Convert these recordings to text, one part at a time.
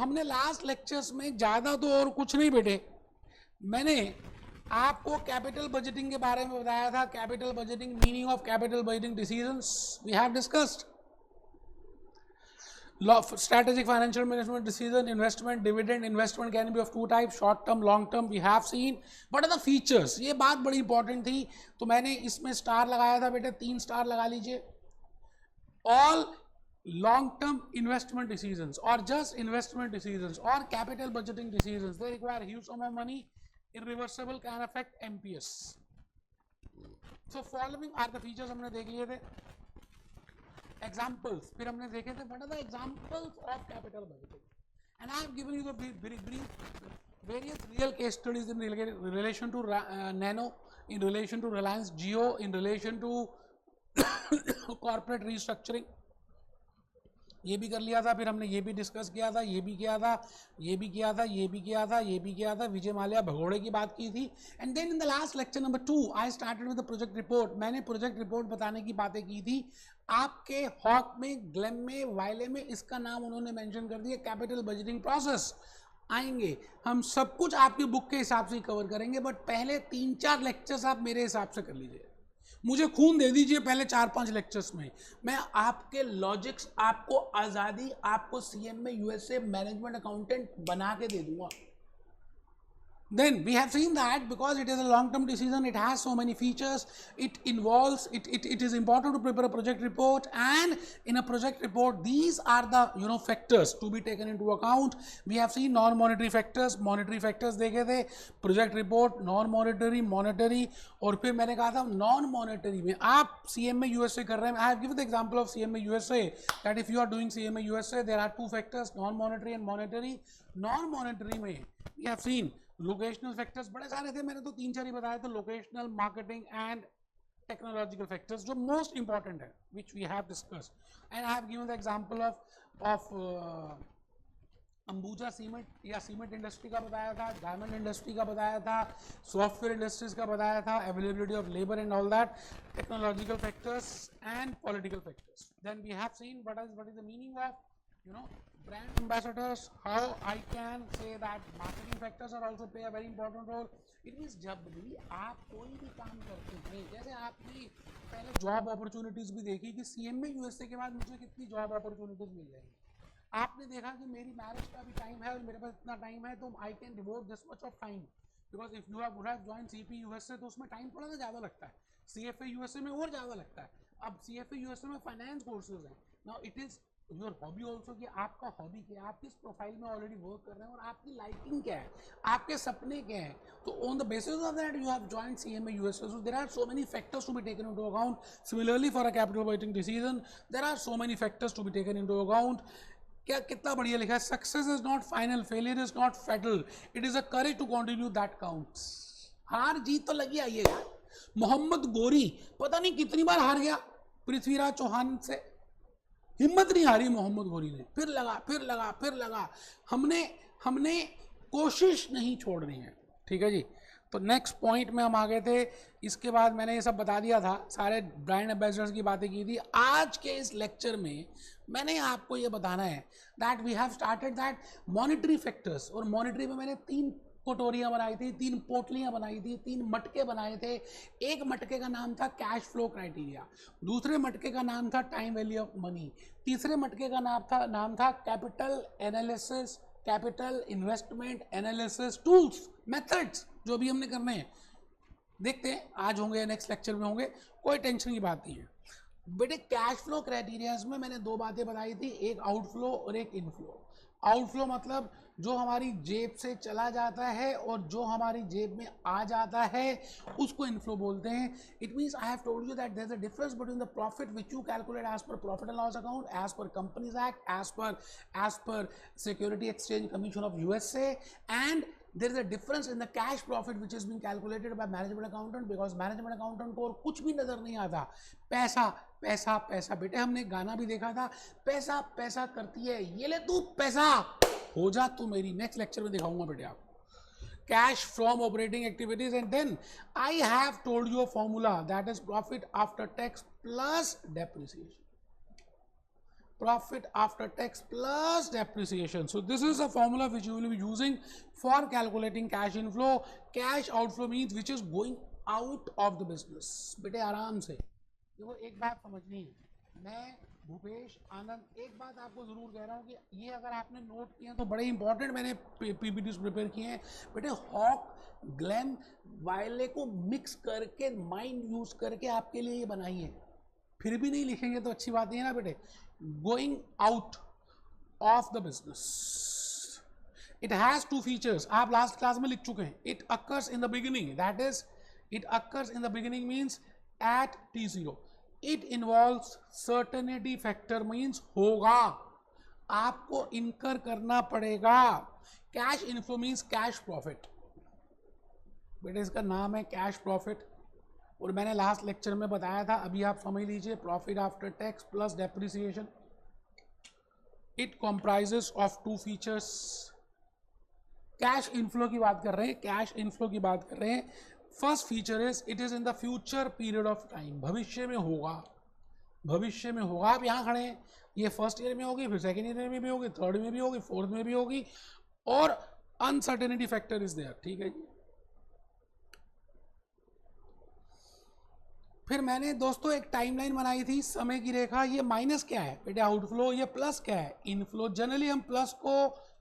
हमने last lectures में ज्यादा तो और कुछ नहीं बेटे, मैंने आपको कैपिटल बजटिंग के बारे में बताया था. Capital budgeting, meaning of capital budgeting decisions we have discussed. Strategic financial management decision, investment, dividend. Investment can be of two types, short term, long term. We have seen. What are the features? ये बात बड़ी important थी, तो मैंने इसमें star लगाया था बेटे, 3 स्टार लगा लीजिए. All long term investment decisions or just investment decisions or capital budgeting decisions, they require huge sum of money, irreversible, can affect MPS. So following are the features हमने देख लिए थे. Examples, फिर हमने देखे थे what are the examples of capital budgeting, and I have given you the very brief various real case studies in relation to Nano, in relation to Reliance Jio, in relation to corporate restructuring. ये भी कर लिया था, फिर हमने ये भी discuss किया था, ये भी किया था, ये भी किया था, ये भी किया था, ये भी किया था, विजय माल्या भगोड़े की बात की थी. And then in the last lecture number 2 I started with the project report. मैंने प्रोजेक्ट रिपोर्ट बताने की बातें की थी. आपके हॉक में, ग्लेम में, वायले में इसका नाम उन्होंने मेंशन कर दिया, कैपिटल बजटिंग प्रोसेस. आएंगे हम सब कुछ आपकी बुक के हिसाब से कवर करेंगे, बट पहले 3-4 लेक्चर्स आप मेरे हिसाब से कर लीजिए. मुझे खून दे दीजिए पहले 4-5 लेक्चर्स में, मैं आपके लॉजिक्स, आपको आज़ादी, आपको सीएम में यूएसए मैनेजमेंट अकाउंटेंट बना के दे दूंगा. Then we have seen that because it is a long-term decision, it has so many features, it involves, it is important to prepare a project report, and in a project report these are the factors to be taken into account. We have seen non-monetary factors, monetary factors देखे थे, project report, non-monetary, monetary, और फिर मैंने कहा था non-monetary में आप CMA USA कर रहे हैं. I have given the example of CMA USA that if you are doing CMA USA there are 2 factors, non-monetary and monetary. Non-monetary में we have seen locational factors बड़े सारे थे, मैंने तो 3-4 ही बताए थे. Locational, marketing and technological factors जो मोस्ट इंपॉर्टेंट है, which we have discussed. And I have given the example of Ambuja cement या सीमेंट इंडस्ट्री का बताया था, डायमंड इंडस्ट्री का बताया था, सॉफ्टवेयर इंडस्ट्रीज का बताया था, availability of labour and all that, technological factors and political factors. Then we have seen what is the meaning of brand ambassadors, how I can say that marketing factors are also play a very important role. It means जब भी आप कोई भी काम करते हैं, जैसे आपने पहले जॉब अपॉर्चुनिटीज भी देखी कि सीएम में यूएसए के बाद मुझे कितनी जॉब अपॉर्चुनिटीज मिल जाएंगी. आपने देखा कि मेरी मैरिज का भी टाइम है और मेरे पास इतना टाइम है, तो I can devote this much of time, because if you have join CP USA तो उसमें टाइम थोड़ा सा ज़्यादा लगता है, सीएफए यूएसए में और ज़्यादा लगता है. अब सीएफए यूएसए में फाइनेंस कोर्सेज हैं. Now it is your hobby also, कि आपका हॉबी क्या है, आप किस प्रोफाइल में ऑलरेडी वर्क कर रहे हैं और आपकी लाइकिंग क्या है, आपके सपने क्या हैं. तो on the basis of that you have joined CMA USA. So there are so many factors to be taken into account. Similarly for a capital budgeting decision there are so many factors to be taken into account. क्या कितना बढ़िया लिखा है, success is not final, failure is not fatal, it is a courage to continue that counts. हार जीत तो लगी आई है यार. मोहम्मद गोरी पता नहीं कितनी बार हार गया पृथ्वीराज चौहान से, हिम्मत नहीं हारी मोहम्मद गोरी ने, फिर लगा. हमने कोशिश नहीं छोड़नी है. ठीक है जी. तो नेक्स्ट पॉइंट में हम आ गए थे. इसके बाद मैंने ये सब बता दिया था, सारे ब्रांड एम्बेसडर्स की बातें की थी. आज के इस लेक्चर में मैंने आपको ये बताना है that we have started that monetary factors. और मॉनिटरी में मैंने 3 कटोरियाँ बनाई थी, 3 पोटलियाँ बनाई थी, 3 मटके बनाए थे. एक मटके का नाम था कैश फ्लो क्राइटेरिया, दूसरे मटके का नाम था टाइम वैल्यू ऑफ मनी, तीसरे मटके का नाम था capital analysis, capital investment analysis tools, methods जो भी हमने करने हैं. देखते हैं आज होंगे, नेक्स्ट लेक्चर में होंगे, कोई टेंशन की बात नहीं है बेटे. कैश फ्लो क्राइटेरियाज में मैंने 2 बातें बताई थी, एक आउटफ्लो और एक इनफ्लो. आउटफ्लो मतलब जो हमारी जेब से चला जाता है और जो हमारी जेब में आ जाता है उसको इनफ्लो बोलते हैं. It means I have told you that there is a difference between the profit which you calculate as per profit and loss account, as per companies act, as per security exchange commission of USA, and there is a difference in the cash profit which is being calculated by management accountant, because management accountant को और कुछ भी नजर नहीं आता. पैसा पैसा पैसा. बेटे हमने गाना भी देखा था, पैसा पैसा करती है ये ले तू पैसा हो जा तू मेरी. नेक्स्ट लेक्चर में दिखाऊंगा बेटे आपको cash from operating activities. And then I have told you a formula that is profit after tax plus depreciation. profit after tax plus depreciation. So this is a formula which you will be using for calculating cash inflow. Cash outflow means which is going out of the business. बेटे आराम से देखो, एक बात समझनी है, मैं भूपेश आनंद एक बात आपको जरूर कह रहा हूँ कि ये अगर आपने नोट किया तो बड़े इंपॉर्टेंट मैंने पीपीटीज प्रिपेयर किए हैं बेटे। हॉक ग्लैम वायले को मिक्स करके माइंड यूज करके आपके लिए ये बनाई है, फिर भी नहीं लिखेंगे तो अच्छी बात नहीं है ना बेटे। Going out of the business, it has two features, आप लास्ट क्लास में लिख चुके हैं। It occurs in the beginning, that is it occurs in the beginning means at T0. It involves certainty factor means होगा, आपको incur करना पड़ेगा। Cash inflow means cash profit, बेटे इसका नाम है कैश प्रॉफिट, और मैंने लास्ट लेक्चर में बताया था, अभी आप समझ लीजिए, profit after tax plus depreciation. It comprises of two features. Cash inflow की बात कर रहे हैं, कैश इनफ्लो की बात कर रहे हैं। First feature is it is in the future period of time, भविष्य में होगा, भविष्य में होगा। आप यहाँ खड़े हैं, ये फर्स्ट ईयर में होगी, फिर सेकेंड ईयर में भी होगी, थर्ड में भी होगी, फोर्थ में भी होगी, और अनसर्टेनिटी फैक्टर इज देयर, ठीक है जी। फिर मैंने दोस्तों एक टाइमलाइन बनाई थी, समय की रेखा। ये माइनस क्या है बेटे आउटफ्लो, ये प्लस क्या है इनफ्लो। जनरली हम प्लस को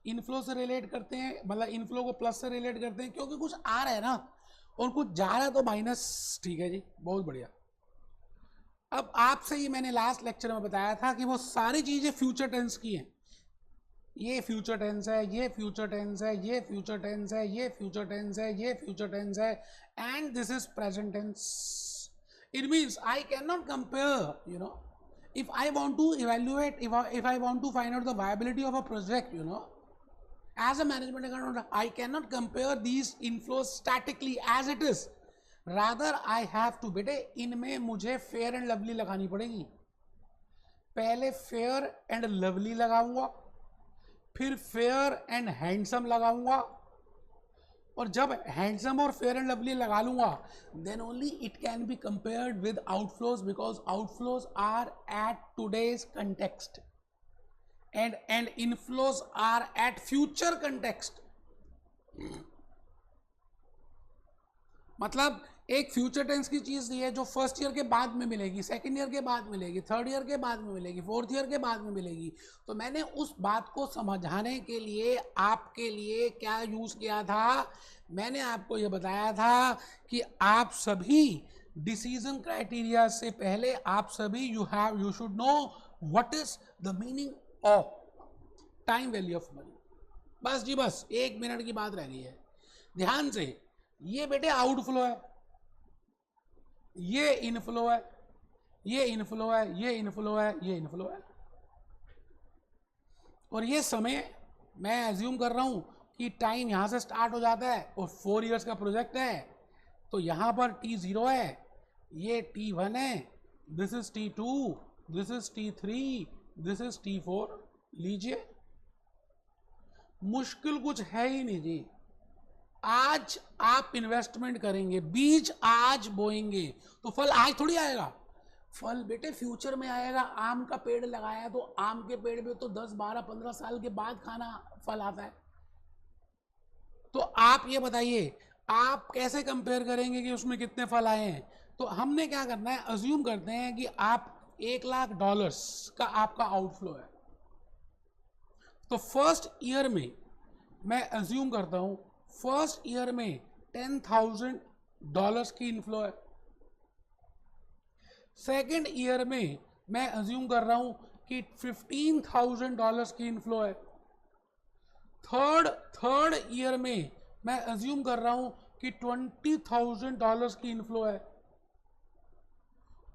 इनफ्लो से रिलेट करते हैं, मतलब इनफ्लो को प्लस से रिलेट करते हैं, क्योंकि कुछ आ रहा है ना और कुछ जा रहा है तो माइनस, ठीक है जी, बहुत बढ़िया। अब आपसे ये मैंने लास्ट लेक्चर में बताया था कि वो सारी चीजें फ्यूचर टेंस की हैं। ये फ्यूचर टेंस है, ये फ्यूचर टेंस है, ये फ्यूचर टेंस है, ये फ्यूचर टेंस है, ये फ्यूचर टेंस है, and this is present tense. It means I cannot compare, you know, if I want to evaluate, if I want to find out the viability of a project, you know, as a management accountant, I cannot compare these inflows statically as it is. Rather, I have to, बेटे इनमें मुझे fair and lovely लगानी पड़ेगी। पहले fair and lovely लगाऊंगा, फिर fair and handsome लगाऊंगा, और जब हैंडसम और फेयर एंड लवली लगा लूंगा then only it can be compared with outflows, because outflows are at today's context and inflows are at future context. मतलब एक फ्यूचर टेंस की चीज दी है जो फर्स्ट ईयर के बाद में मिलेगी, सेकेंड ईयर के बाद मिलेगी, थर्ड ईयर के बाद में मिलेगी, फोर्थ ईयर के बाद में मिलेगी। तो मैंने उस बात को समझाने के लिए आपके लिए क्या यूज किया था, मैंने आपको यह बताया था कि आप सभी डिसीजन क्राइटेरिया से पहले आप सभी you should know what is the meaning of time value of money. बस जी बस, 1 मिनट की बात रह गई है, ध्यान से। ये बेटे आउटफ्लो है, ये इनफ्लो है, ये इनफ्लो है, ये इनफ्लो है, ये इनफ्लो है, और ये समय मैं एज्यूम कर रहा हूं कि टाइम यहां से स्टार्ट हो जाता है और 4 इयर्स का प्रोजेक्ट है, तो यहां पर T0 है, ये T1 है, this is T2, this is T3, this is T4। लीजिए, मुश्किल कुछ है ही नहीं जी। आज आप इन्वेस्टमेंट करेंगे, बीज आज बोएंगे तो फल आज थोड़ी आएगा, फल बेटे फ्यूचर में आएगा। आम का पेड़ लगाया तो आम के पेड़ में तो 10, 12, 15 साल के बाद खाना फल आता है। तो आप ये बताइए, आप कैसे कंपेयर करेंगे कि उसमें कितने फल आए हैं? तो हमने क्या करना है, अज्यूम करते हैं कि आप $1,00,000 का आपका आउटफ्लो है। तो फर्स्ट ईयर में मैं अज्यूम करता हूं, फर्स्ट ईयर में $10,000 की इनफ्लो है। सेकेंड ईयर में मैं अज्यूम कर रहा हूं कि $15,000 की इनफ्लो है। थर्ड ईयर में मैं अज्यूम कर रहा हूं कि $20,000 की इनफ्लो है।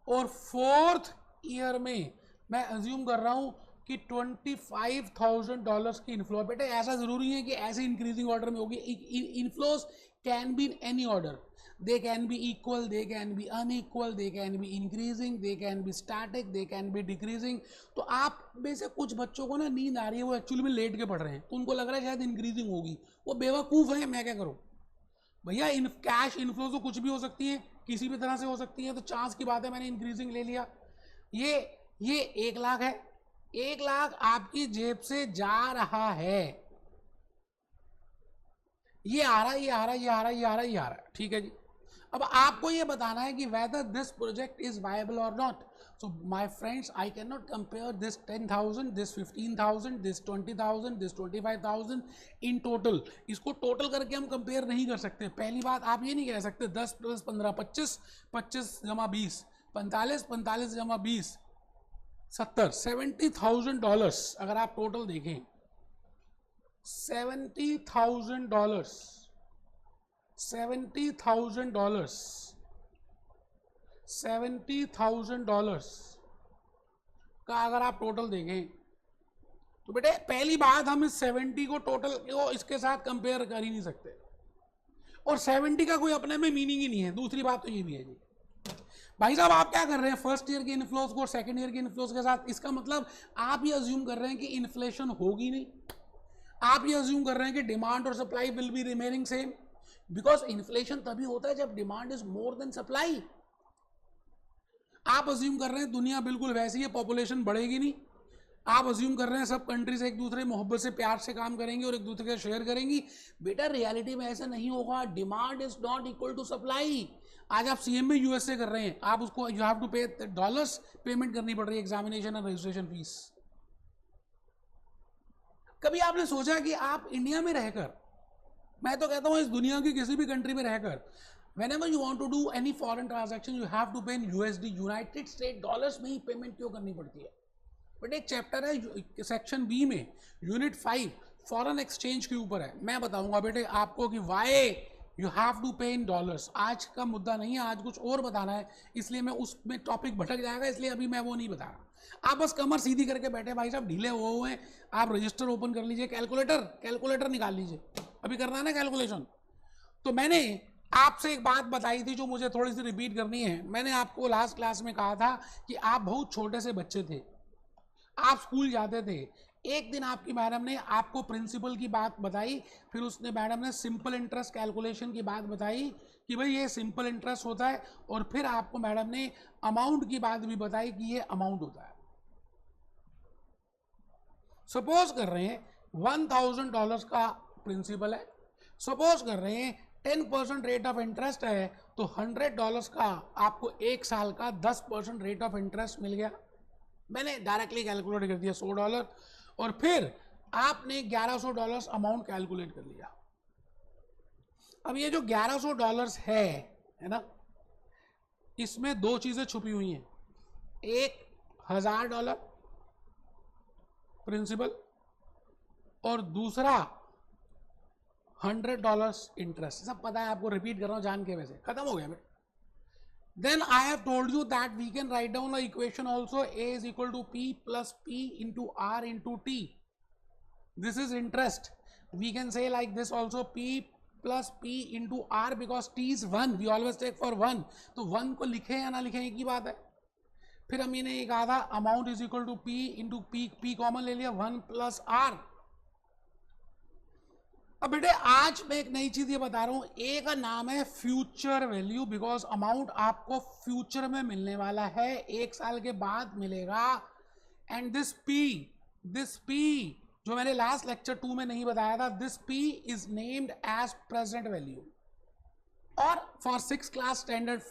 और फोर्थ ईयर में मैं अज्यूम कर रहा हूं कि $25,000 की इनफ्लो है। बेटे ऐसा जरूरी है कि ऐसे इंक्रीजिंग ऑर्डर में होगी। Inflows can be in any order, they can be equal, they can be unequal, they can be increasing, they can be static, they can be decreasing। तो आप में से कुछ बच्चों को ना नींद आ रही है, वो एक्चुअली में लेट के पढ़ रहे हैं, तो उनको लग रहा है शायद इंक्रीजिंग होगी, वो बेवकूफ़ है, मैं क्या करूं भैया। कैश इनफ्लो तो कुछ भी हो सकती है, किसी भी तरह से हो सकती है, तो चांस की बात है, मैंने इंक्रीजिंग ले लिया। ये 1 लाख है, 1 लाख आपकी जेब से जा रहा है, ये आ रहा है, ये आ रहा है, ये आ रहा है, ये आ रहा है, ये आ रहा है, ठीक है जी। अब आपको ये बताना है कि whether this project is viable or not. So my friends, I cannot compare this 10,000, this 15,000, this 20,000, this 25,000 in total. इसको टोटल करके हम कंपेयर नहीं कर सकते। पहली बात, आप ये नहीं कह सकते 10 + 15 25, 25 + 20 45, 45 + 20 70, $70,000 अगर आप टोटल देखें, $70,000, $70,000, $70,000 का अगर आप टोटल देखें तो बेटे पहली बात, हम इस 70 को टोटल को इसके साथ कंपेयर कर ही नहीं सकते, और 70 का कोई अपने में मीनिंग ही नहीं है। दूसरी बात तो ये भी है जी, भाई साहब आप क्या कर रहे हैं, फर्स्ट ईयर के इनफ्लोज को सेकंड ईयर के इनफ्लोज के साथ, इसका मतलब आप ये अज्यूम कर रहे हैं कि इन्फ्लेशन होगी नहीं, आप ये अज्यूम कर रहे हैं कि डिमांड और supply will be remaining same, because inflation तभी होता है जब demand is more than supply. आप अज्यूम कर रहे हैं दुनिया बिल्कुल वैसी है, पॉपुलेशन बढ़ेगी नहीं, आप अज्यूम कर रहे हैं सब कंट्रीज एक दूसरे मोहब्बत से प्यार से काम करेंगे और एक दूसरे का शेयर करेंगी। बेटा रियलिटी में ऐसा नहीं होगा, demand is not equal to supply. आज आप सीएम में यूएसए कर रहे हैं, आप उसको यू हैव टू पे डॉलर्स पेमेंट करनी पड़ रही है, एग्जामिनेशन और रजिस्ट्रेशन फीस। कभी आपने सोचा कि आप इंडिया में रहकर, मैं तो कहता हूं इस दुनिया की किसी भी कंट्री में रहकर, whenever you want to do any foreign transaction you have to pay in USD, United state dollars में ही पेमेंट क्यों करनी पड़ती है? बट एक चैप्टर है सेक्शन बी में यूनिट 5 फॉरेन एक्सचेंज के ऊपर है, मैं बताऊंगा बेटे आपको कि वाई यू हैव टू पे इन डॉलर्स। आज का मुद्दा नहीं है, आज कुछ और बताना है, इसलिए मैं उसमें टॉपिक भटक जाएगा, इसलिए अभी मैं वो नहीं बता रहा। आप बस कमर सीधी करके बैठे भाई साहब, ढीले हुए हैं, आप रजिस्टर ओपन कर लीजिए, कैलकुलेटर निकाल लीजिए, अभी करना है ना कैलकुलेशन। तो मैंने आपसे एक बात बताई थी जो मुझे थोड़ी सी रिपीट करनी है। मैंने आपको लास्ट क्लास में कहा था कि आप बहुत छोटे से बच्चे थे, आप स्कूल जाते थे, एक दिन आपकी मैडम ने आपको प्रिंसिपल की बात बताई, फिर उसने मैडम ने सिंपल इंटरेस्ट कैलकुलेशन की बात बताई कि भाई ये सिंपल इंटरेस्ट होता है, और फिर आपको मैडम ने अमाउंट की बात भी बताई कि ये अमाउंट होता है। सपोज कर रहे हैं $1,000 का प्रिंसिपल है, सपोज कर रहे हैं 10% रेट ऑफ इंटरेस्ट है, तो $100 का आपको एक साल का 10% रेट ऑफ इंटरेस्ट मिल गया। मैंने डायरेक्टली कैलकुलेट कर दिया $100, और फिर आपने $1100 अमाउंट कैलकुलेट कर लिया। अब ये जो $1100 है ना, इसमें दो चीजें छुपी हुई हैं, एक $1000 प्रिंसिपल और दूसरा $100 इंटरेस्ट। सब पता है आपको, रिपीट कर रहा हूं जान के, वैसे खत्म हो गया। Then I have told you that we can write down the equation also, A is equal to P plus P into R into T. This is interest. We can say like this also, P plus P into R, because T is 1. We always take for 1. तो 1 को लिखे या ना लिखे एक ही बात है। फिर हम ये कहा था amount is equal to P into P common ले लिया, 1 plus R। अब बेटे आज मैं एक नई चीज ये बता रहा हूं, ए का नाम है फ्यूचर वैल्यू, बिकॉज अमाउंट आपको फ्यूचर में मिलने वाला है, एक साल के बाद मिलेगा। एंड दिस पी जो मैंने लास्ट लेक्चर 2 में नहीं बताया था, this P is named as present value, और for 6th class standard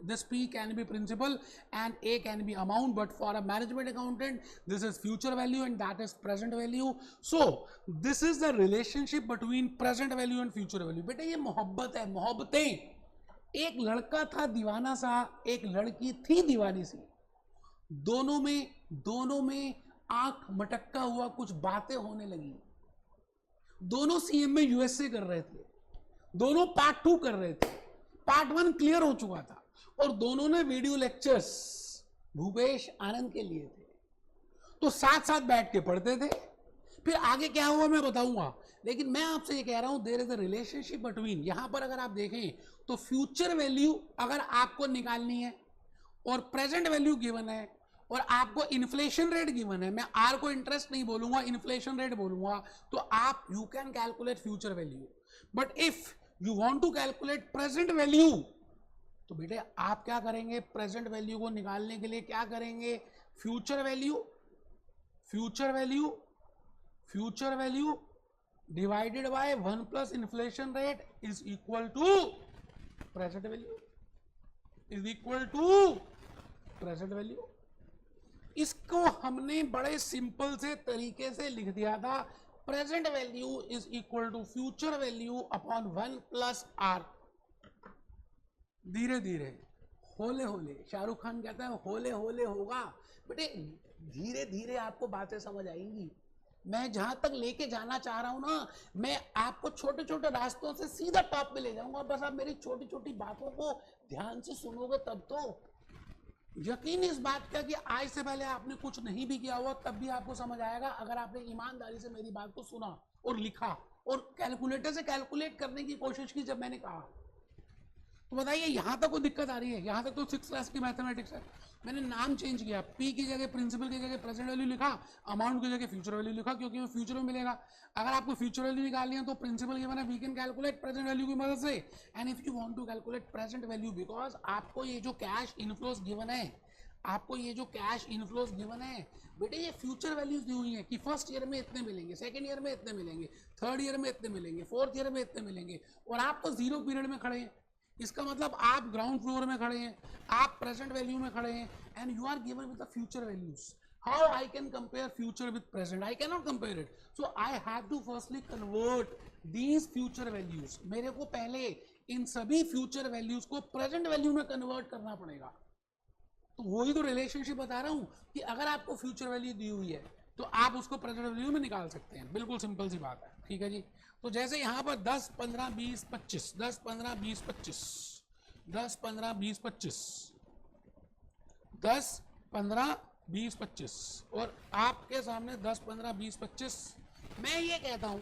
this P can be principal and A can be amount, but for a management accountant this is future value and that is present value. So this is the relationship between present value and future value. बेटे ये मोहब्बत है, मोहब्बतें। एक लड़का था दीवाना सा, एक लड़की थी दीवानी सी, दोनों में आंख मटकता हुआ कुछ बातें होने लगी। दोनों सीएम में यूएसए कर रहे थे, दोनों पार्ट 2 कर रहे थे, पार्ट 1 क्लियर हो चुका था, और दोनों ने वीडियो लेक्चर्स भूपेश आनंद के लिए थे, तो साथ साथ बैठ के पढ़ते थे। फिर आगे क्या हुआ मैं बताऊंगा, लेकिन मैं आपसे ये कह रहा हूं there is a relationship between. यहां पर अगर आप देखें तो फ्यूचर वैल्यू अगर आपको निकालनी है और प्रेजेंट वैल्यू गिवन है और आपको इन्फ्लेशन रेट गिवन है, मैं आर को इंटरेस्ट नहीं बोलूंगा, इन्फ्लेशन रेट बोलूंगा, तो आप you can calculate future value. But if you want to calculate present value, तो बेटे आप क्या करेंगे, प्रेजेंट वैल्यू को निकालने के लिए क्या करेंगे, future future value divided by 1 plus inflation rate is equal to present value, is equal to present value. इसको हमने बड़े सिंपल से तरीके से लिख दिया था, present value is equal to future value upon 1 plus R. धीरे धीरे, होले होले, शाहरुख खान कहता है होले होले होगा। बेटे धीरे धीरे आपको बातें समझ आएंगी। मैं जहां तक लेके जाना चाह रहा हूं ना, मैं आपको छोटे छोटे रास्तों से सीधा टॉप पे ले जाऊंगा। बस आप मेरी छोटी छोटी बातों को ध्यान से सुनोगे तब तो। यकीन इस बात का कि आज से पहले आपने कुछ नहीं भी किया हुआ तब भी आपको समझ आएगा, अगर आपने ईमानदारी से मेरी बात को सुना और लिखा और कैलकुलेटर से कैलकुलेट करने की कोशिश की। जब मैंने कहा तो बताइए यहां तक कोई दिक्कत आ रही है? यहां तक तो 6th क्लास की मैथमेटिक्स है। मैंने नाम चेंज किया, पी की जगह प्रिंसिपल की जगह प्रेजेंट वैल्यू लिखा, अमाउंट की जगह फ्यूचर वैल्यू लिखा, क्योंकि वो फ्यूचर में मिलेगा। अगर आपको फ्यूचर वैल्यू निकालनी है तो प्रिंसिपल गिवन है, we can calculate present value की मदद से। And if you want to calculate present value, because आपको ये जो कैश इनफ्लोस गिवन है, आपको ये जो कैश इनफ्लोस गिवन है बेटे, ये फ्यूचर वैल्यूज दी हुई है कि फर्स्ट ईयर में इतने मिलेंगे, सेकंड ईयर में इतने मिलेंगे, थर्ड ईयर में इतने मिलेंगे, फोर्थ ईयर में इतने मिलेंगे। और आप तो जीरो पीरियड में खड़े हैं, इसका मतलब आप ग्राउंड फ्लोर में खड़े हैं, आप प्रेजेंट वैल्यू में खड़े हैं, and you are given with the future values. How I can compare future with present? I can not compare it. So I have to firstly convert these future values. मेरे को पहले इन सभी future values को present value में convert करना पड़ेगा। तो वही तो रिलेशनशिप बता रहा हूं कि अगर आपको फ्यूचर वैल्यू दी हुई है तो आप उसको प्रेजेंट वैल्यू में निकाल सकते हैं। बिल्कुल सिंपल सी बात है, ठीक है जी। तो जैसे यहां पर 10, 15, 20, 25, 10, 15, 20, 25, 10, 15, 20, 25, 10, 15, 20, 25, और आपके सामने 10, 15, 20, 25। मैं ये कहता हूं,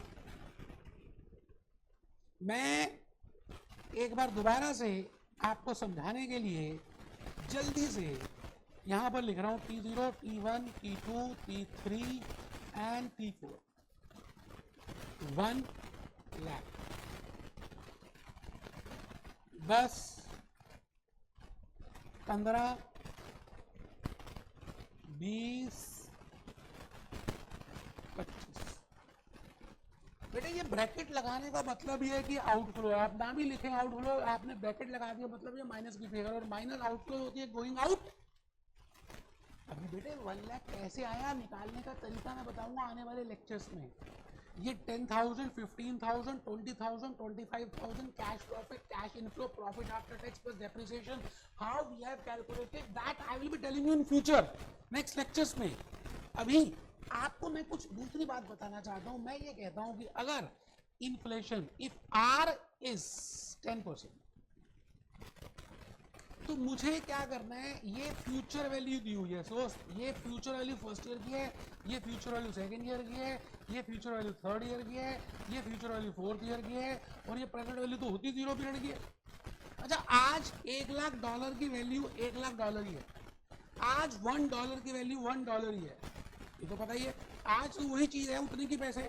मैं एक बार दोबारा से आपको समझाने के लिए जल्दी से यहां पर लिख रहा हूं T0, T1, T2, T3 and T4। 1 lakh 10, 15, 20, 25। बेटे ये ब्रैकेट लगाने का मतलब ये है कि आउटफ्लो, आप ना भी लिखें आउटफ्लो, आपने ब्रैकेट लगा दिया मतलब ये माइनस की फिगर, और माइनस आउटफ्लो होती है गोइंग आउट। अभी बेटे 1 लाख कैसे आया, निकालने का तरीका मैं बताऊंगा आने वाले लेक्चर्स में। ये 10,000, 15,000, 20,000, 25,000 cash profit, cash inflow, profit after tax plus depreciation, how we have calculated that I will be telling you in future next lectures में। अभी आपको मैं कुछ दूसरी बात बताना चाहता हूं। मैं ये कहता हूं कि अगर इन्फ्लेशन, इफ आर इज 10%, तो मुझे क्या करना है, ये फ्यूचर वैल्यू दी हुई है। सो ये फ्यूचर वैल्यू फर्स्ट ईयर की है, ये फ्यूचर वैल्यू सेकंड ईयर की है, ये फ्यूचर वैल्यू थर्ड ईयर की है, ये फ्यूचर वैल्यू फोर्थ ईयर की है, और ये प्रेजेंट वैल्यू तो होती जीरो पीरियड की है। अच्छा, आज $1,00,000 की वैल्यू $1,00,000 ही है। आज $1 की वैल्यू $1 ही है, ये तो पता ही है। आज तो वही चीज है, उतने की पैसे,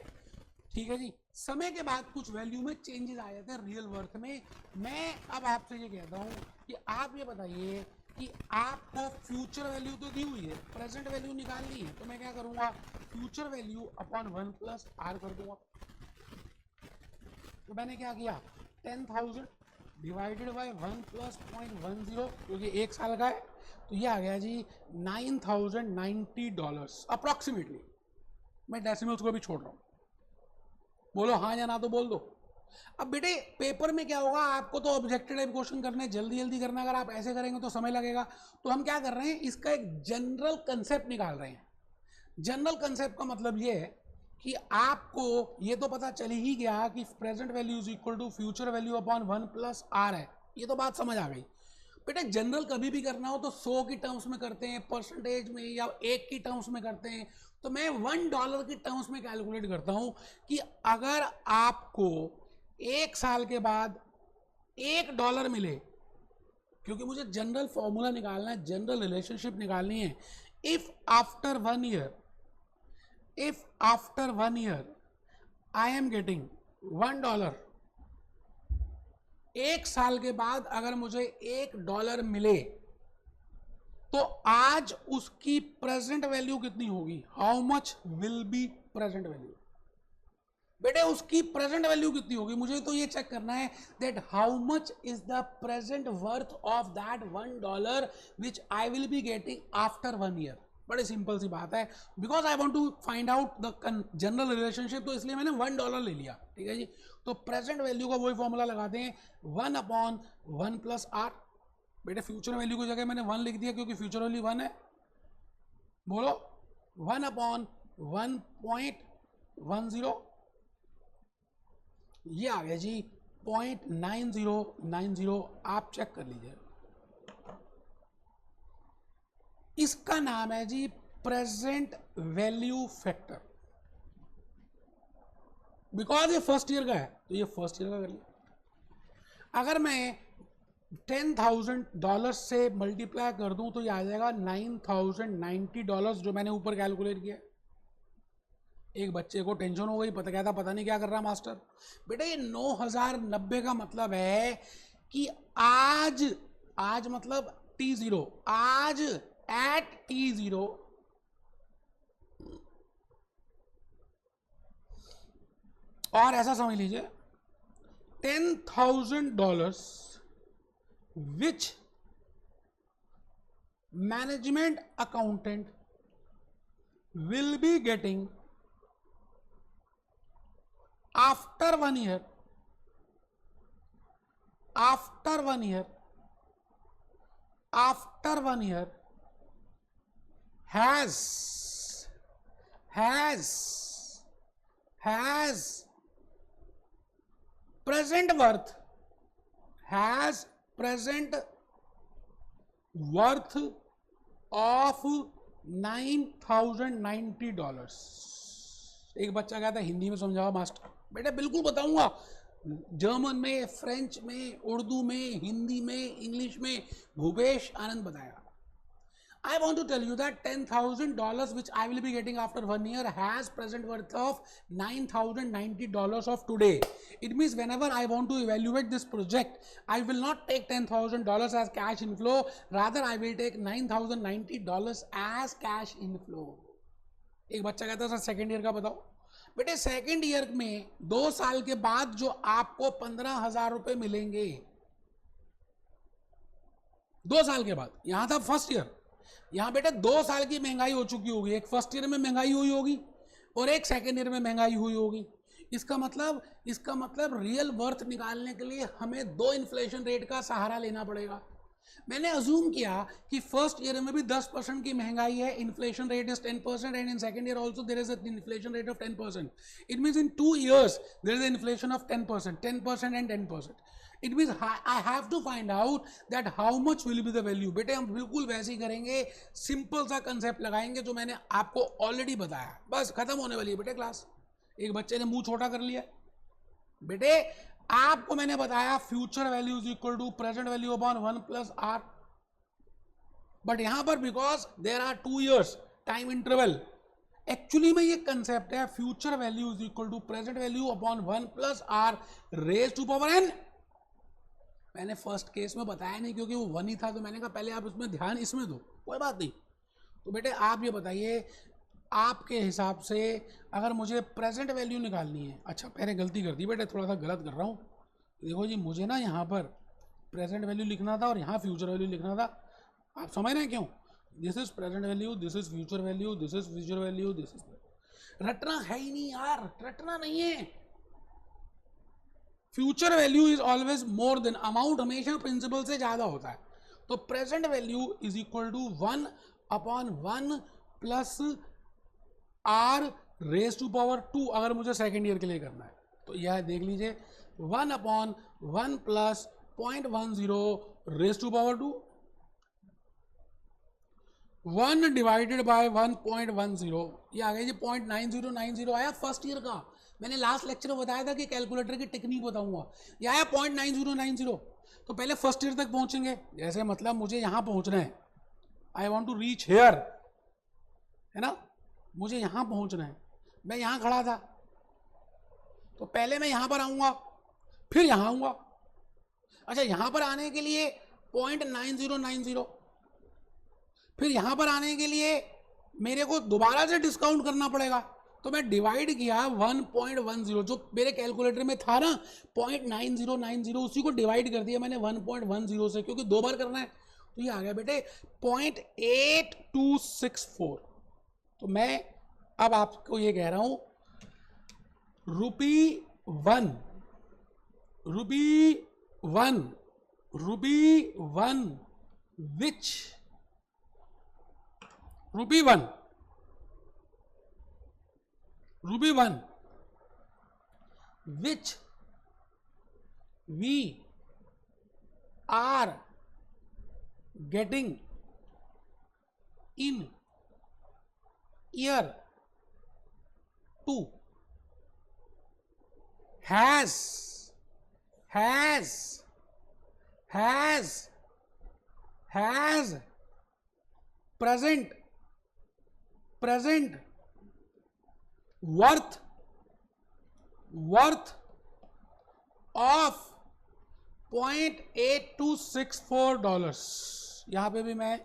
ठीक है जी। समय के बाद कुछ वैल्यू में चेंजेस आ जाते हैं रियल वर्थ में। मैं अब आपसे ये कहता हूं कि आप ये बताइए कि आपको फ्यूचर वैल्यू तो दी हुई है, प्रेजेंट वैल्यू निकालनी है, तो मैं क्या करूंगा, future value upon 1 plus r कर दूंगा। तो मैंने क्या किया, 10,000 डिवाइडेड बाय 1 प्लस 0.10, क्योंकि 1 साल का है, तो ये आ गया जी $9,090 अप्रॉक्सीमेटली। मैं डेसिमल्स को भी छोड़ रहा हूं, बोलो हाँ या ना तो बोल दो। अब बेटे पेपर में क्या होगा, आपको तो ऑब्जेक्टिव टाइप क्वेश्चन करने जल्दी जल्दी करना, अगर आप ऐसे करेंगे तो समय लगेगा। तो हम क्या कर रहे हैं, इसका एक जनरल कंसेप्ट निकाल रहे हैं। जनरल कंसेप्ट का मतलब ये है कि आपको ये तो पता चल ही गया कि present value is equal to future value upon 1 plus r है, ये तो बात समझ आ गई। बेटा जनरल कभी भी करना हो तो 100 की टर्म्स में करते हैं, परसेंटेज में या 1 की टर्म्स में करते हैं। तो मैं $1 की टर्म्स में कैलकुलेट करता हूं कि अगर आपको 1 साल के बाद $1 मिले, क्योंकि मुझे जनरल फॉर्मूला निकालना है, जनरल रिलेशनशिप निकालनी है। If after 1 year I am getting $1, 1 साल के बाद अगर मुझे $1 मिले, तो आज उसकी प्रेजेंट वैल्यू कितनी होगी, how much will be present value. बेटे उसकी प्रेजेंट वैल्यू कितनी होगी, मुझे तो ये चेक करना है that how much is the present worth of that $1 which I will be getting after 1 year. बड़ी सिंपल सी बात है, because I want to find out the general relationship, तो इसलिए मैंने $1 ले लिया, ठीक है जी। तो प्रेजेंट वैल्यू का वही फॉर्मूला लगाते हैं 1/1 + r। बेटे फ्यूचर वैल्यू की जगह मैंने 1 लिख दिया क्योंकि फ्यूचर वैल्यू 1 है, बोलो 1/1.10, ये आ गया जी 0.9090, आप चेक कर लीजिए। इसका नाम है जी प्रेजेंट वैल्यू फैक्टर। बिकॉज ये फर्स्ट ईयर का है तो ये फर्स्ट ईयर का कर लिया। अगर मैं $10,000 से मल्टीप्लाई कर दूं तो ये आ जाएगा $9,090, जो मैंने ऊपर कैलकुलेट किया। एक बच्चे को टेंशन हो गई, पता क्या था, पता नहीं क्या कर रहा मास्टर। बेटा ये 9,090 का मतलब है कि आज मतलब T0, आज एट T0 और ऐसा समझ लीजिए $10,000 which management accountant will be getting after 1 year, after 1 year has present worth of $9,090। एक बच्चा कहता है हिंदी में समझाओ मास्टर। बेटा बिल्कुल बताऊंगा, जर्मन में, फ्रेंच में, उर्दू में, हिंदी में, इंग्लिश में भूपेश आनंद बताएगा। I want to tell you that $10,000 which I will be getting after 1 year has present worth of $9,090 of today. It means whenever I want to evaluate this project, I will not take $10,000 as cash inflow, rather I will take $9,090 as cash inflow. एक बच्चा कहता है sir second year का बताओ। बेटे second year में 2 साल के बाद जो आपको 15,000 रुपए मिलेंगे, 2 साल के बाद, यहां था फर्स्ट ईयर, यहां बेटे 2 साल की महंगाई हो चुकी होगी। एक फर्स्ट ईयर में महंगाई हुई होगी और एक सेकेंड ईयर में महंगाई हुई होगी। इसका मतलब रियल वर्थ निकालने के लिए हमें 2 इन्फ्लेशन रेट का सहारा लेना पड़ेगा। मैंने अज्यूम किया कि फर्स्ट ईयर में भी 10% की महंगाई है, inflation rate is 10%, and in second year also there is an inflation rate of 10%। It means in 2 years there is inflation of 10% and 10%। It means I have to find out that how much will be the value. बेटे हम बिल्कुल वैसे ही करेंगे, simple सा concept लगाएंगे जो मैंने आपको ऑलरेडी बताया, बस खत्म होने वाली है बेटे क्लास। एक बच्चे ने मुंह छोटा कर लिया। बेटे आपको मैंने बताया future value is equal to present value upon 1 + r, but यहां पर because there are 2 years time interval, actually में ये कंसेप्ट है future value is equal to present value upon 1 + r raise to power n। मैंने first case में बताया नहीं क्योंकि वो 1 ही था, तो मैंने कहा पहले आप उसमें ध्यान इसमें दो, कोई बात नहीं। तो बेटे आप ये बताइए आपके हिसाब से अगर मुझे प्रेजेंट वैल्यू निकालनी है, अच्छा पहले गलती कर दी बेटे, थोड़ा सा गलत कर रहा हूँ। देखो जी मुझे ना यहाँ पर प्रेजेंट वैल्यू लिखना था और यहाँ फ्यूचर वैल्यू लिखना था। आप समझ रहे हैं क्यों? This is present value, this is future value, this is future value, this is, रटना है ही नहीं यार, रटना नहीं है। Future value is always more than, amount हमेशा प्रिंसिपल से ज्यादा होता है। तो present value is equal to 1/1 + r raise to power 2 अगर मुझे सेकेंड ईयर के लिए करना है। तो यह देख लीजिए 1/1 + 0.10 raise to power 2, 1 divided by 1.10, ये आ गया जी 0.9090 आया फर्स्ट ईयर का। मैंने लास्ट लेक्चर में बताया था कि कैलकुलेटर की टेक्निक बताऊंगा, ये आया 0.9090। तो पहले फर्स्ट ईयर तक पहुंचेंगे, जैसे मतलब मुझे यहां पहुंचना है, I want to reach here, है ना, मुझे यहां पहुंचना है, मैं यहां खड़ा था, तो पहले मैं यहां पर आऊंगा, फिर यहां आऊंगा। अच्छा यहां पर आने के लिए 0.9090, फिर यहां पर आने के लिए मेरे को दोबारा से डिस्काउंट करना पड़ेगा, तो मैं डिवाइड किया 1.10, जो मेरे कैलकुलेटर में था ना 0.9090, उसी को डिवाइड कर दिया मैंने 1.10 से, क्योंकि 2 बार करना है। तो ये आ गया बेटे 0.8264। तो मैं अब आपको ये कह रहा हूं rupee one which rupee 1 which we are getting in year 2 has present worth of $0.8264। यहां पे भी मैं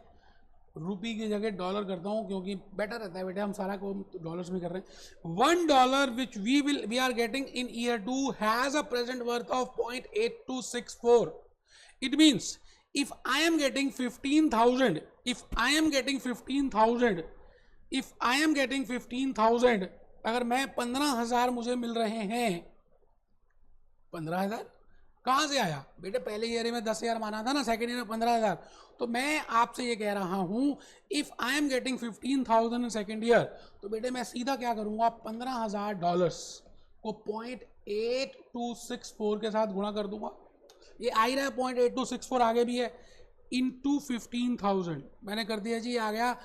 रुपी की जगह डॉलर करता हूं, क्योंकि बेटर रहता है बेटे, हम सारा को डॉलर्स में कर रहे हैं। $1 which we are getting in year 2 has a present worth of 0.8264। It means if I am getting 15,000, अगर मैं 15,000 मुझे मिल रहे हैं, 15,000 कहां से आया बेटे? पहले ईयर में 10,000 माना था ना, सेकेंड ईयर में 15,000। तो मैं आपसे ये कह रहा हूं if I am getting 15,000 in second year, तो बेटे मैं सीधा क्या करूंगा, $15,000 को 0.8264 के साथ गुणा कर दूंगा। ये आ ही रहा है 0.8264, आगे भी है, इंटू 15,000 मैंने कर दिया जी, ये आ गया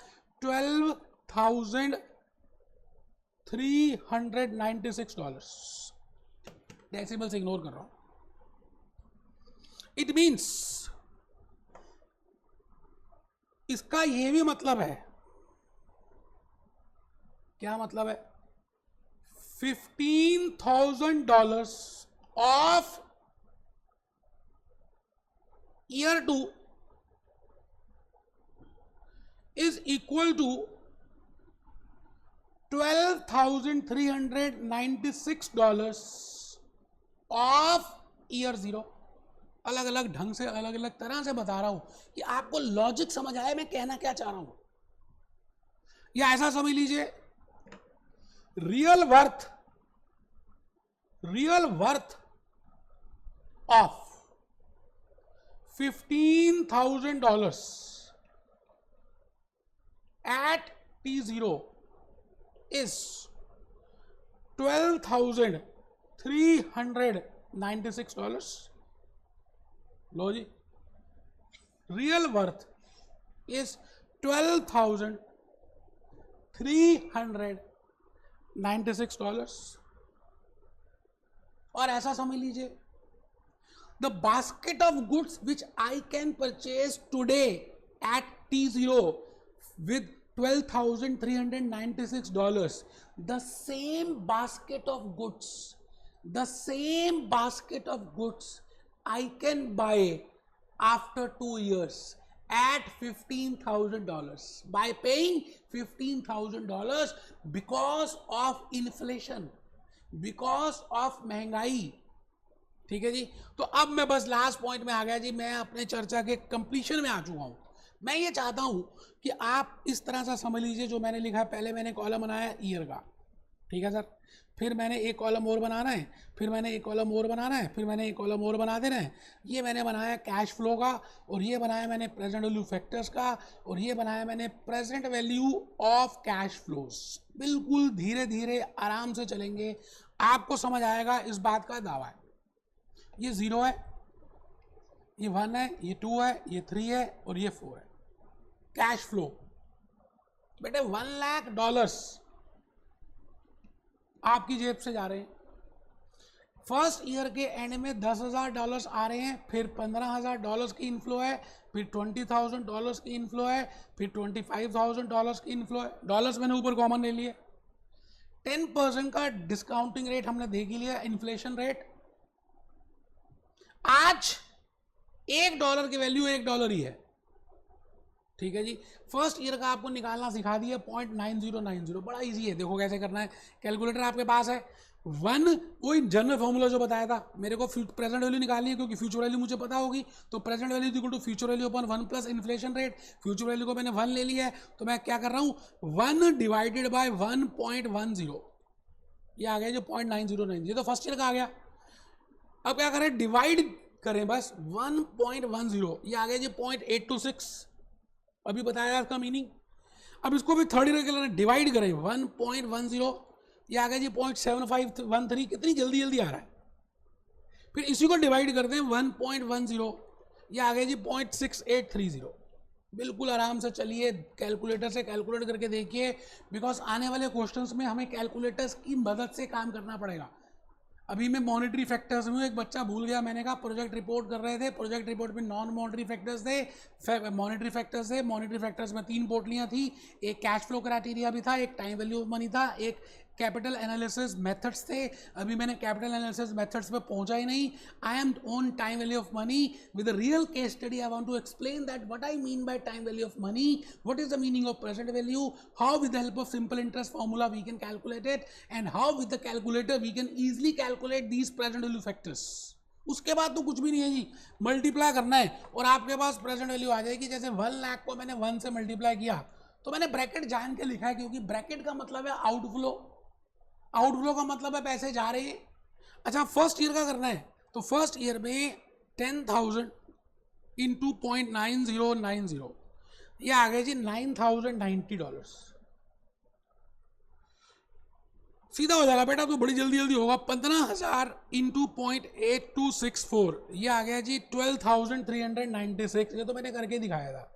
$12,396। डेसिमल से इग्नोर कर रहा हूं। इट मीन्स इसका यह भी मतलब है, क्या मतलब है, $15,000 of year 2 is equal to $12,396 of year 0। अलग अलग ढंग से, अलग अलग तरह से बता रहा हूं कि आपको लॉजिक समझ आए मैं कहना क्या चाह रहा हूं। या ऐसा समझ लीजिए, real worth of $15,000 at T0 is $12,396। लो जी, रियल वर्थ इज $12,396। और ऐसा समझ लीजिए, the basket of goods which I can purchase today at T0 with $12,396, the same basket of goods I can buy after 2 years at $15,000 by paying $15,000 because of inflation, because of महंगाई। ठीक है जी। तो अब मैं बस लास्ट पॉइंट में आ गया जी, मैं अपने चर्चा के कंप्लीशन में आ चुका हूं। मैं ये चाहता हूं कि आप इस तरह से समझ लीजिए, जो मैंने लिखा है, पहले मैंने कॉलम बनाया ईयर का, ठीक है सर, फिर मैंने एक कॉलम और बनाना है, फिर मैंने एक कॉलम और बनाना है, फिर मैंने एक कॉलम और बना देना है। ये मैंने बनाया कैश फ्लो का, और ये बनाया मैंने प्रेजेंट वैल्यू फैक्टर्स का, और ये बनाया मैंने present value of cash flows. बिल्कुल धीरे धीरे आराम से चलेंगे, आपको समझ आएगा, इस बात का दावा है। ये 0 है, ये 1 है, ये 2 है, ये 3 है, और ये 4 है। कैश फ्लो बेटे $1,00,000 आपकी जेब से जा रहे हैं। फर्स्ट ईयर के एंड में $10,000 आ रहे हैं, फिर $15,000 की इनफ्लो है, फिर $20,000 की इनफ्लो है, फिर $25,000 की इनफ्लो है। डॉलर्स मैंने ऊपर कॉमन ले लिए। 10% का डिस्काउंटिंग रेट हमने देख ही लिया, इन्फ्लेशन रेट। आज $1 की वैल्यू $1 ही है, ठीक है जी। फर्स्ट ईयर का आपको निकालना सिखा दिया 0.9090, बड़ा इजी है, देखो कैसे करना है। कैलकुलेटर आपके पास है, वन वही जनरल फॉर्मूला जो बताया था, मेरे को प्रेजेंट वैल्यू निकालनी है क्योंकि फ्यूचर वैल्यू मुझे पता होगी, तो present value equal to future value upon 1 plus inflation rate. Future value को मैंने 1 ले लिया है, तो मैं क्या कर रहा हूँ 1 डिवाइडेड बाय 1.10, ये आ गया जो 0.9090, ये तो फर्स्ट ईयर का आ गया। अब क्या करें, डिवाइड करें बस 1.10, ये आ गया जी 0.826, अभी बताया इसका मीनिंग। अब इसको भी थर्ड ईयर के लिए डिवाइड करें 1.10, ये आ गया जी 0.7513, कितनी जल्दी जल्दी आ रहा है। फिर इसी को डिवाइड करते हैं 1.10, ये आ गया जी 0.6830। बिल्कुल आराम से चलिए कैलकुलेटर से कैलकुलेट करके देखिए, बिकॉज आने वाले क्वेश्चंस में हमें कैलकुलेटर्स की मदद से काम करना पड़ेगा। अभी मैं मॉनेटरी फैक्टर्स में एक बच्चा भूल गया, मैंने कहा प्रोजेक्ट रिपोर्ट कर रहे थे, प्रोजेक्ट रिपोर्ट में नॉन मॉनेटरी फैक्टर्स थे, मॉनेटरी फैक्टर्स थे। मॉनेटरी फैक्टर्स में 3 पोटलियां थी, एक कैश फ्लो क्राइटेरिया भी था, एक टाइम वैल्यू ऑफ मनी था, एक कैपिटल एनालिसिस मेथड्स थे। अभी मैंने कैपिटल एनालिसिस मेथड्स पे पहुंचा ही नहीं। I am on time value of money with a real case study. I want to explain that what I mean by time value of money, what is the meaning of present value, how with the help of simple interest formula we can calculate it, and how with the calculator we can easily calculate these present value factors. उसके बाद तो कुछ भी नहीं है जी, multiply करना है और आपके पास प्रेजेंट वैल्यू आ जाएगी। जैसे 1 लाख को मैंने 1 से मल्टीप्लाई किया, तो मैंने ब्रैकेट जान के लिखा है, क्योंकि ब्रैकेट का मतलब है आउटफ्लो, आउटफ्लो का मतलब है पैसे जा रहे हैं। अच्छा, फर्स्ट ईयर का करना है, तो फर्स्ट ईयर में 10,000 इंटू $0.9090, ये आ गए जी $9,090। सीधा हो जाएगा बेटा, तो बड़ी जल्दी जल्दी होगा। 15,000 इंटू 0.8264, ये आ गया जी 12,396, ये तो मैंने करके दिखाया था।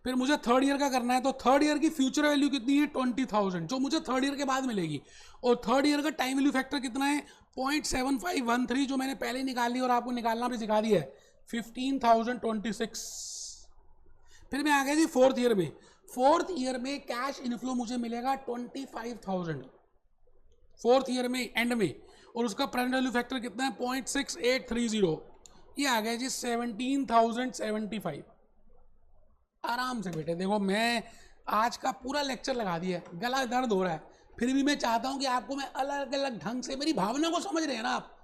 फिर मुझे थर्ड ईयर का करना है, तो थर्ड ईयर की फ्यूचर वैल्यू कितनी है 20,000, जो मुझे थर्ड ईयर के बाद मिलेगी। और थर्ड ईयर का टाइम वैल्यू फैक्टर कितना है 0.7513, जो मैंने पहले निकाल ली और आपको निकालना भी सिखा दिया है 15,026। फिर मैं आ गया जी फोर्थ ईयर में। फोर्थ ईयर में कैश इनफ्लो मुझे मिलेगा 25,000 फोर्थ ईयर में एंड में, और उसका प्रेजेंट वैल्यू फैक्टर कितना है 0.6830, ये आ गया जी 17,075। आराम से बेटे देखो, मैं आज का पूरा लेक्चर लगा दिया है, गला दर्द हो रहा है, फिर भी मैं चाहता हूं कि आपको मैं अलग अलग ढंग से, मेरी भावना को समझ रहे हैं ना आप,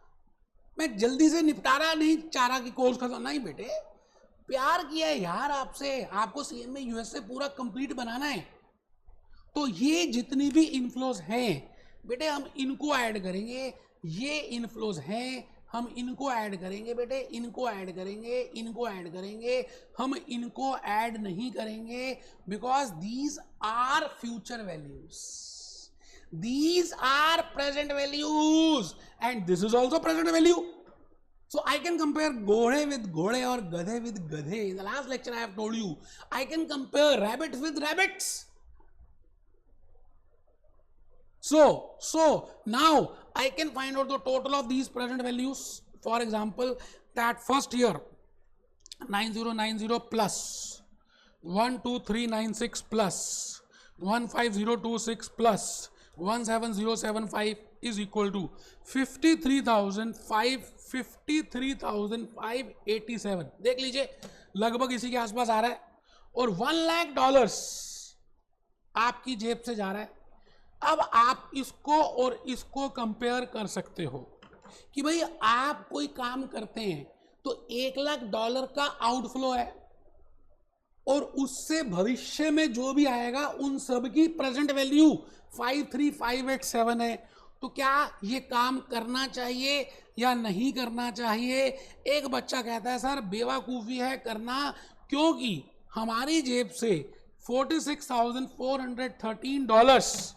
मैं जल्दी से निपटारा नहीं चाह रहा कि कोर्स खत्म, नहीं बेटे, प्यार किया है यार आपसे, आपको सीएमए यूएसए पूरा कंप्लीट बनाना है। तो ये जितनी भी इनफ्लोज हैं बेटे, हम इनको ऐड करेंगे, ये इनफ्लोज हैं, हम इनको ऐड करेंगे बेटे, इनको ऐड करेंगे, इनको ऐड करेंगे, हम इनको ऐड नहीं करेंगे, because these are future values, these are present values, and this is also present value. So I can compare घोड़े with घोड़े और गधे with गधे. In the last lecture I have told you, I can compare rabbits with rabbits. So now I can find out the total of these present values. For example, that first year 9090 plus 12396 plus 15026 plus 17075 is equal to 53,587। देख लीजिए लगभग इसी के आसपास आ रहा है, और $1 लाख आपकी जेब से जा रहा है। अब आप इसको और इसको कंपेयर कर सकते हो कि भाई आप कोई काम करते हैं तो $1 लाख का आउटफ्लो है, और उससे भविष्य में जो भी आएगा उन सब की प्रेजेंट वैल्यू 53587 है। तो क्या ये काम करना चाहिए या नहीं करना चाहिए? एक बच्चा कहता है सर बेवकूफ़ी है करना, क्योंकि हमारी जेब से $46,413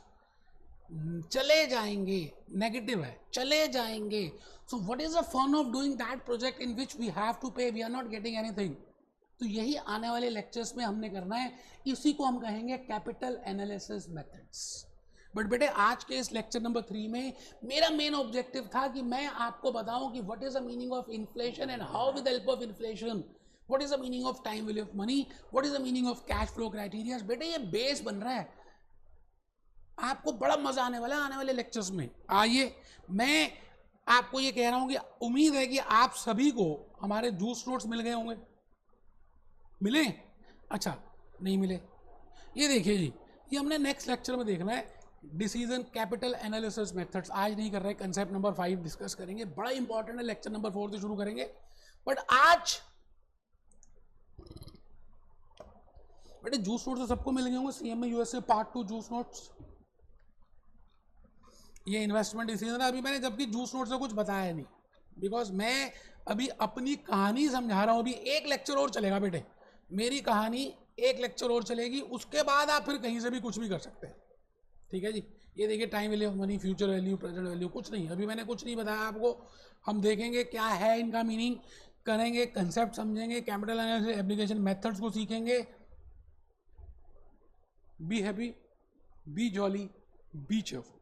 चले जाएंगे, नेगेटिव है, चले जाएंगे। So what is the fun of doing that project in which we have to pay, we are not getting anything. तो यही आने वाले लेक्चर्स में हमने करना है, इसी को हम कहेंगे कैपिटल एनालिसिस मेथड्स। बट बेटे आज के इस लेक्चर नंबर 3 में मेरा मेन ऑब्जेक्टिव था कि मैं आपको बताऊं कि what is the meaning of inflation and how with the help of inflation, what is the meaning of time value of money, what is the meaning of cash flow criteria. बेटे ये base बन रहा है, आपको बड़ा मजा आने वाला है आने वाले लेक्चर्स में। आइए मैं आपको ये कह रहा हूं कि उम्मीद है कि आप सभी को हमारे जूस नोट्स मिल गए होंगे, मिले? अच्छा, नहीं मिले। ये देखिए जी, ये हमने नेक्स्ट लेक्चर में देखना है, डिसीजन कैपिटल एनालिसिस मेथड्स। आज नहीं कर रहे, कंसेप्ट नंबर 5 डिस्कस करेंगे, बड़ा इंपॉर्टेंट है, लेक्चर नंबर 4 से शुरू करेंगे। बट आज बेटे जूस नोट्स तो सबको मिल गए होंगे, CMA USA part 2 juice notes. ये इन्वेस्टमेंट डिसीजन है, अभी मैंने जबकि जूस नोट से कुछ बताया नहीं, बिकॉज मैं अभी अपनी कहानी समझा रहा हूँ। अभी एक लेक्चर और चलेगा बेटे, मेरी कहानी एक लेक्चर और चलेगी, उसके बाद आप फिर कहीं से भी कुछ भी कर सकते हैं। ठीक है जी। ये देखिए, time value of money, future value, present value, कुछ नहीं, अभी मैंने कुछ नहीं बताया आपको। हम देखेंगे क्या है इनका मीनिंग, करेंगे, कंसेप्ट समझेंगे, कैपिटल एनालिसिस एप्लीकेशन मेथड्स को सीखेंगे। Be happy, B jolly, B cheerful.